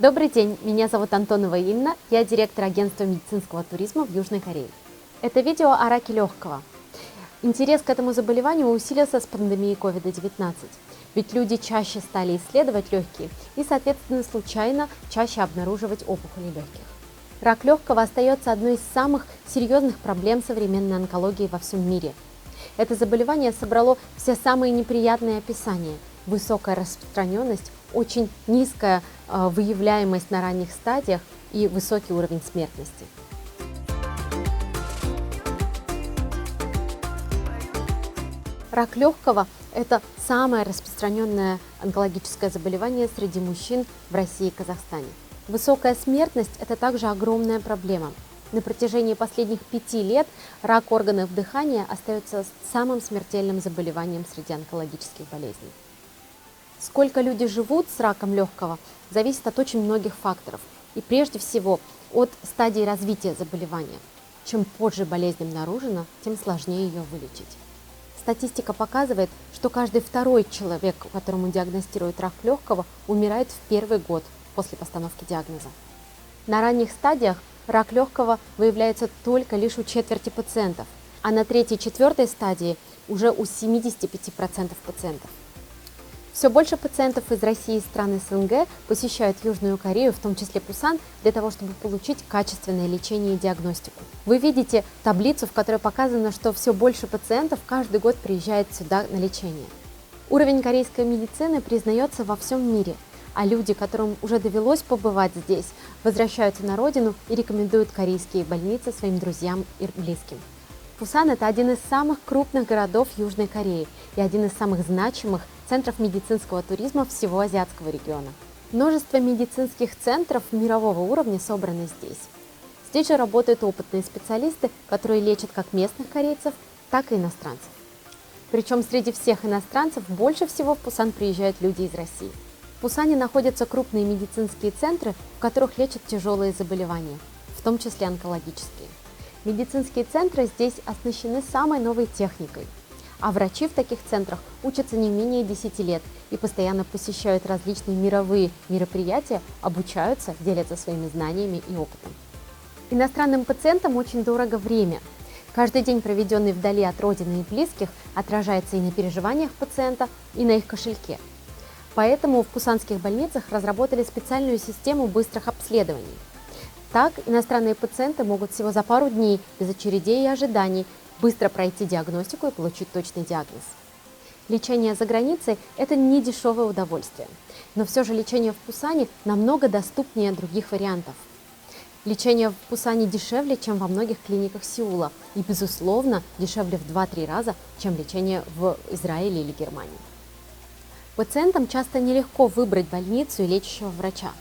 Добрый день, меня зовут Антонова Инна, я директор агентства медицинского туризма в Южной Корее. Это видео о раке легкого. Интерес к этому заболеванию усилился с пандемией COVID-19, ведь люди чаще стали исследовать легкие и, соответственно, случайно чаще обнаруживать опухоли легких. Рак легкого остается одной из самых серьезных проблем современной онкологии во всем мире. Это заболевание собрало все самые неприятные описания: высокая распространенность, очень низкая выявляемость на ранних стадиях и высокий уровень смертности. Рак легкого – это самое распространенное онкологическое заболевание среди мужчин в России и Казахстане. Высокая смертность – это также огромная проблема. На протяжении последних 5 лет рак органов дыхания остается самым смертельным заболеванием среди онкологических болезней. Сколько люди живут с раком легкого, зависит от очень многих факторов. И прежде всего от стадии развития заболевания. Чем позже болезнь обнаружена, тем сложнее ее вылечить. Статистика показывает, что каждый второй человек, которому диагностируют рак легкого, умирает в первый год после постановки диагноза. На ранних стадиях рак легкого выявляется только лишь у четверти пациентов, а на 3-4 стадии уже у 75% пациентов. Все больше пациентов из России и стран СНГ посещают Южную Корею, в том числе Пусан, для того, чтобы получить качественное лечение и диагностику. Вы видите таблицу, в которой показано, что все больше пациентов каждый год приезжает сюда на лечение. Уровень корейской медицины признается во всем мире, а люди, которым уже довелось побывать здесь, возвращаются на родину и рекомендуют корейские больницы своим друзьям и близким. Пусан – это один из самых крупных городов Южной Кореи и один из самых значимых центров медицинского туризма всего азиатского региона. Множество медицинских центров мирового уровня собраны здесь. Здесь же работают опытные специалисты, которые лечат как местных корейцев, так и иностранцев. Причем среди всех иностранцев больше всего в Пусан приезжают люди из России. В Пусане находятся крупные медицинские центры, в которых лечат тяжелые заболевания, в том числе онкологические. Медицинские центры здесь оснащены самой новой техникой, а врачи в таких центрах учатся не менее 10 лет и постоянно посещают различные мировые мероприятия, обучаются, делятся своими знаниями и опытом. Иностранным пациентам очень дорого время. Каждый день, проведенный вдали от родины и близких, отражается и на переживаниях пациента, и на их кошельке. Поэтому в пусанских больницах разработали специальную систему быстрых обследований. Так, иностранные пациенты могут всего за пару дней, без очередей и ожиданий, быстро пройти диагностику и получить точный диагноз. Лечение за границей – это не дешевое удовольствие, но все же лечение в Пусане намного доступнее других вариантов. Лечение в Пусане дешевле, чем во многих клиниках Сеула, и, безусловно, дешевле в 2-3 раза, чем лечение в Израиле или Германии. Пациентам часто нелегко выбрать больницу и лечащего врача.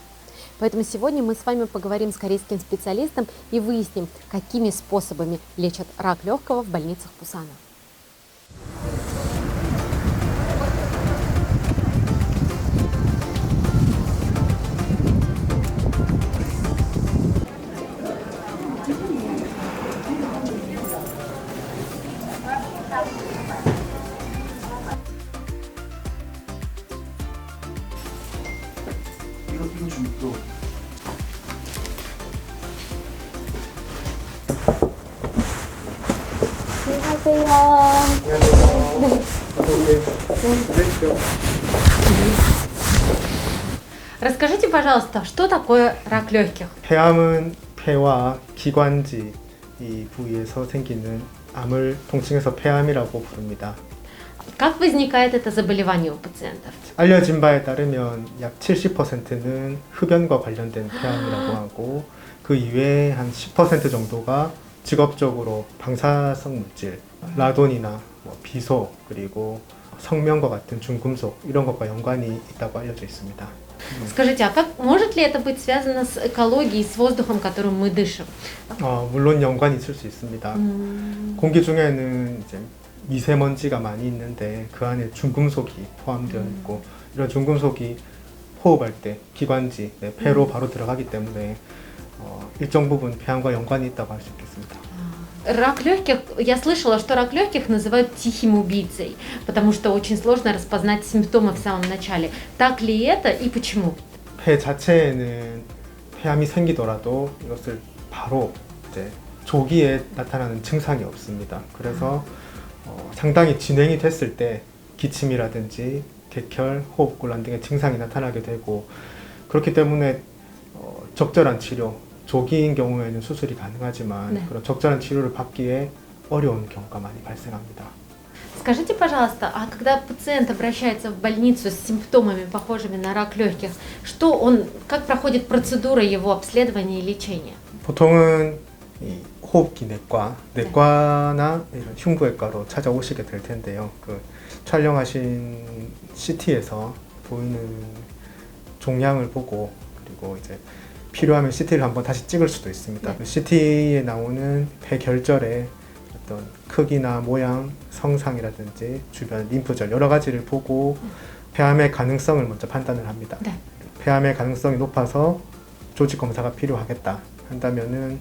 Поэтому сегодня мы с вами поговорим с корейским специалистом и выясним, какими способами лечат рак легкого в больницах Пусана. Расскажите, пожалуйста, что такое рак легких? 폐암은 폐와 기관지 이 부위에서 생기는 암을 통칭해서 폐암이라고 부릅니다. Как возникает это заболевание у пациентов? 알려진 바에 따르면 약 70%는 흡연과 관련된 폐암이라고 하고 그 이외에 한 10% 정도가 직업적으로 방사성 물질, 라돈이나 비소 그리고 성면과 같은 중금속 이런 것과 연관이 있다고 알려져 있습니다. Скажите, а как может ли это быть связано с экологией, с воздухом, которым мы дышим? 물론 연관이 있을 수 있습니다. 공기 중에는 이제 미세먼지가 많이 있는데 그 안에 중금속이 포함되어 있고 이런 중금속이 호흡할 때 기관지, 폐로 바로 들어가기 때문에 일정 부분 폐암과 연관이 있다고 할 수 있겠습니다. Рак легких, я слышала, что рак легких называют тихим убийцей, потому что очень сложно распознать симптомы в самом начале. Так ли это и почему? 폐 자체에는 폐암이 생기더라도 이것을 바로 이제 조기에 나타나는 증상이 없습니다. 그래서 상당히 진행이 됐을 때 기침이라든지 객혈, 호흡곤란 등의 증상이 나타나게 되고 그렇기 때문에 적절한 치료, 조기인 경우에는 수술이 가능하지만 네. 그런 적절한 치료를 받기에 어려운 경우가 많이 발생합니다. Скажите, пожалуйста, а когда пациент обращается в больницу с симптомами, похожими на рак легких, как проходит процедура его обследования и лечения? 보통은 이 호흡기 내과나 이런 흉부외과로 찾아오시게 될 텐데요. 그 촬영하신 CT에서 보이는 종양을 보고 그리고 이제 필요하면 CT를 한번 다시 찍을 수도 있습니다. 네. 그 CT에 나오는 폐결절의 어떤 크기나 모양, 성상이라든지 주변 림프절 여러 가지를 보고 폐암의 가능성을 먼저 판단을 합니다. 네. 폐암의 가능성이 높아서 조직 검사가 필요하겠다 한다면은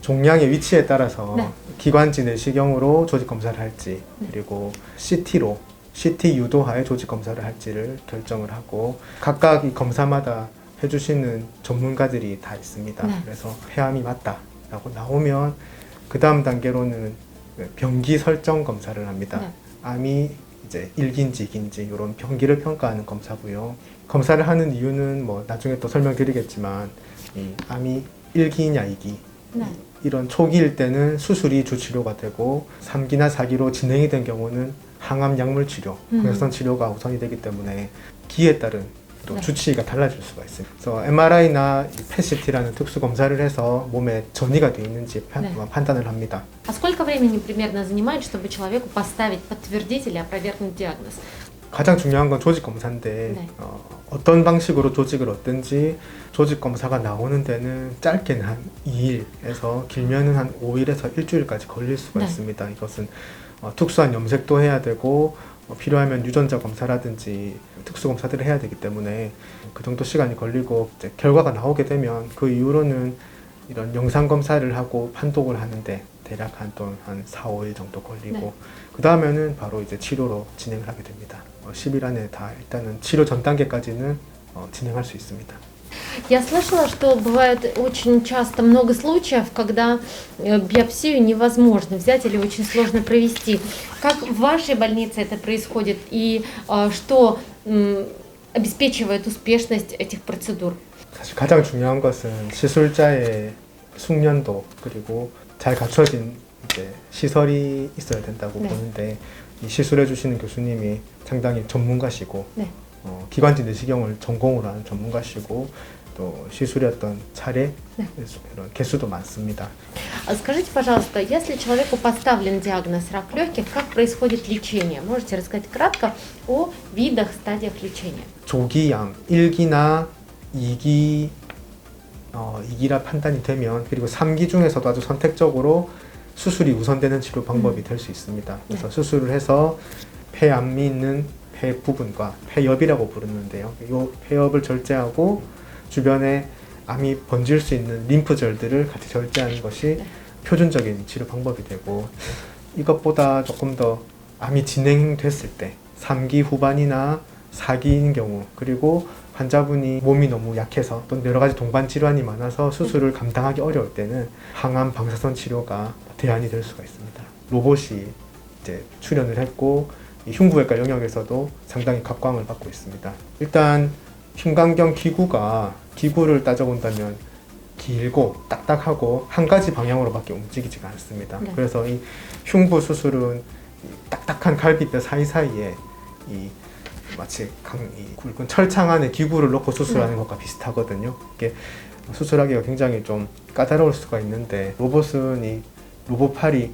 종양의 위치에 따라서 네. 기관지 내시경으로 조직 검사를 할지 네. 그리고 CT 유도하에 조직 검사를 할지를 결정을 하고 각각 이 검사마다 해주시는 전문가들이 다 있습니다. 네. 그래서 폐암이 맞다라고 나오면 그 다음 단계로는 병기 설정 검사를 합니다. 네. 암이 이제 1기인지 2기인지 이런 병기를 평가하는 검사고요. 검사를 하는 이유는 뭐 나중에 또 설명드리겠지만 이 암이 1기냐 2기 네. 이런 초기일 때는 수술이 주치료가 되고 3기나 4기로 진행이 된 경우는 항암 약물 치료, 방사선 치료가 우선이 되기 때문에 기에 따른 또 네. 주치의가 달라질 수가 있습니다. 그래서 MRI나 PET-CT라는 특수 검사를 해서 몸에 전이가 되어 있는지 네. 판단을 합니다. А сколько времени примерно занимает, чтобы человеку поставить, подтвердить или опровергнуть диагноз? 가장 중요한 건 조직 검사인데 네. 어떤 방식으로 조직을 얻든지 조직 검사가 나오는 데는 짧게는 한 2일에서 길면은 한 5일에서 일주일까지 걸릴 수가 네. 있습니다. 이것은 특수한 염색도 해야 되고 필요하면 유전자 검사라든지 특수 검사들을 해야 되기 때문에 그 정도 시간이 걸리고 이제 결과가 나오게 되면 그 이후로는 이런 영상 검사를 하고 판독을 하는데 대략 한 4, 5일 정도 걸리고 네. 그 다음에는 바로 이제 치료로 진행을 하게 됩니다. 10일 안에 다 일단은 치료 전 단계까지는 진행할 수 있습니다. Я слышала, что бывает очень часто много случаев, когда биопсию невозможно взять или очень сложно провести. Как в вашей больнице это происходит и что обеспечивает успешность этих процедур? 사실 가장 중요한 것은 시술자의 숙련도 그리고 잘 갖춰진 이제 시설이 있어야 된다고 네. 보는데 이 시술해 주시는 교수님이 상당히 전문가시고 네. 기관지 내시경을 전공으로 하는 전문가시고 또 시술의 어떤 차례 네. 이런 개수도 많습니다. А скажите, пожалуйста, если человеку поставлен диагноз рак легких, как происходит лечение? Можете рассказать кратко о видах, стадиях лечения? 조기암 1기나 2기 2기라 판단이 되면 그리고 3기 중에서도 아주 선택적으로 수술이 우선되는 치료 방법이 될 수 있습니다. 그래서 수술을 해서 폐암이 있는 폐 부분과 폐엽이라고 부르는데요. 이 폐엽을 절제하고 주변에 암이 번질 수 있는 림프절들을 같이 절제하는 것이 표준적인 치료 방법이 되고 이것보다 조금 더 암이 진행됐을 때 3기 후반이나 4기인 경우 그리고 환자분이 몸이 너무 약해서 또 여러 가지 동반 질환이 많아서 수술을 감당하기 어려울 때는 항암 방사선 치료가 대안이 될 수가 있습니다. 로봇이 이제 출연을 했고 이 흉부외과 영역에서도 상당히 각광을 받고 있습니다. 일단 흉곽경 기구를 따져본다면 길고 딱딱하고 한 가지 방향으로밖에 움직이지가 않습니다. 네. 그래서 이 흉부 수술은 이 딱딱한 갈비뼈 사이사이에 이 마치 이 굵은 철창 안에 기구를 넣고 수술하는 것과 비슷하거든요. 이게 수술하기가 굉장히 좀 까다로울 수가 있는데 로봇은 이 로봇팔이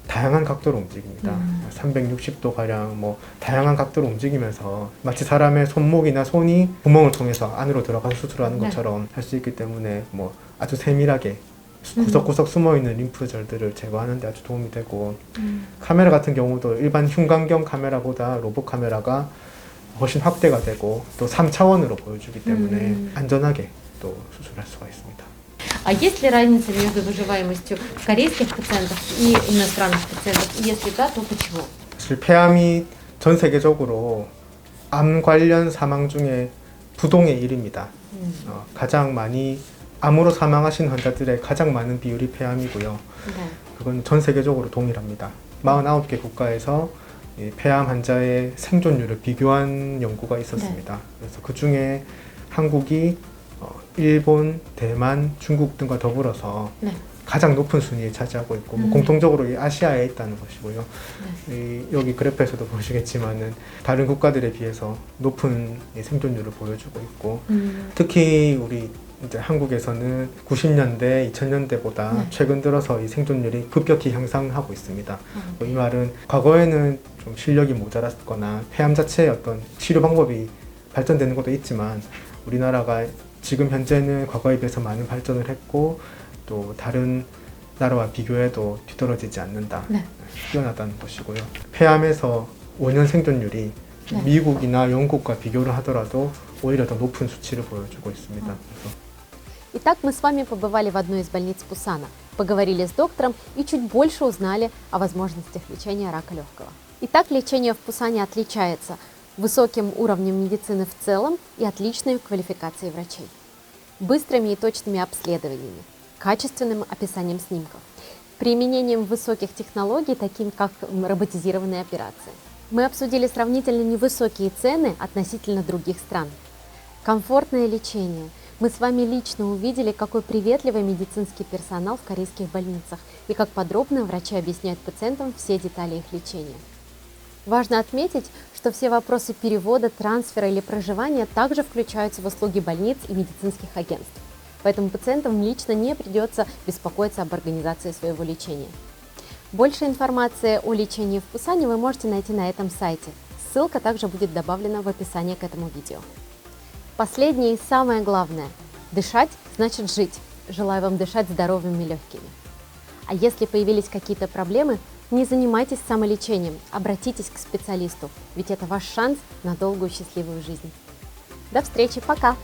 다양한 각도로 움직입니다. 360도 가량 뭐 다양한 각도로 움직이면서 마치 사람의 손목이나 손이 구멍을 통해서 안으로 들어가서 수술하는 네. 것처럼 할 수 있기 때문에 뭐 아주 세밀하게 구석구석 숨어있는 림프절들을 제거하는 데 아주 도움이 되고 카메라 같은 경우도 일반 흉곽경 카메라보다 로봇 카메라가 훨씬 확대가 되고 또 3차원으로 보여주기 때문에 안전하게 또 수술할 수가 있습니다. А есть ли разница между выживаемостью корейских пациентов и иностранных пациентов? И если да, то почему? 사실 폐암이 전 세계적으로 암 관련 사망 중에 부동의 1위입니다. 가장 많이 암으로 사망하신 환자들의 가장 많은 비율이 폐암이고요. 네. 그건 전 세계적으로 동일합니다. 49개 국가에서 이 폐암 환자의 생존율을 비교한 연구가 있었습니다. 그래서 그 중에 한국이 일본, 대만, 중국 등과 더불어서 네. 가장 높은 순위에 차지하고 있고 공통적으로 이 아시아에 있다는 것이고요. 여기 그래프에서도 보시겠지만은 다른 국가들에 비해서 높은 이 생존율을 보여주고 있고 특히 우리 이제 한국에서는 90년대, 2000년대보다 네. 최근 들어서 이 생존율이 급격히 향상하고 있습니다. 이 말은 과거에는 좀 실력이 모자랐거나 폐암 자체의 어떤 치료 방법이 발전되는 것도 있지만 우리나라가 지금 현재는 과거에 비해서 많은 발전을 했고 또 다른 나라와 비교해도 뒤떨어지지 않는다. 네. 뛰어나다는 것이고요. 폐암에서 5년 생존율이 네. 미국이나 영국과 비교를 하더라도 오히려 더 높은 수치를 보여주고 있습니다. 그래서 Итак, мы с вами побывали в одной из больниц Пусана, поговорили с доктором и чуть больше узнали о возможностях лечения рака легкого. Итак, лечение в Пусане отличается высоким уровнем медицины в целом и отличной квалификацией врачей, быстрыми и точными обследованиями, качественным описанием снимков, применением высоких технологий, таким как роботизированные операции. Мы обсудили сравнительно невысокие цены относительно других стран, комфортное лечение. Мы с вами лично увидели, какой приветливый медицинский персонал в корейских больницах и как подробно врачи объясняют пациентам все детали их лечения. Важно отметить, что все вопросы перевода, трансфера или проживания также включаются в услуги больниц и медицинских агентств. Поэтому пациентам лично не придется беспокоиться об организации своего лечения. Больше информации о лечении в Пусане вы можете найти на этом сайте. Ссылка также будет добавлена в описании к этому видео. Последнее и самое главное. Дышать значит жить. Желаю вам дышать здоровыми легкими. А если появились какие-то проблемы, не занимайтесь самолечением, обратитесь к специалисту, ведь это ваш шанс на долгую счастливую жизнь. До встречи, пока!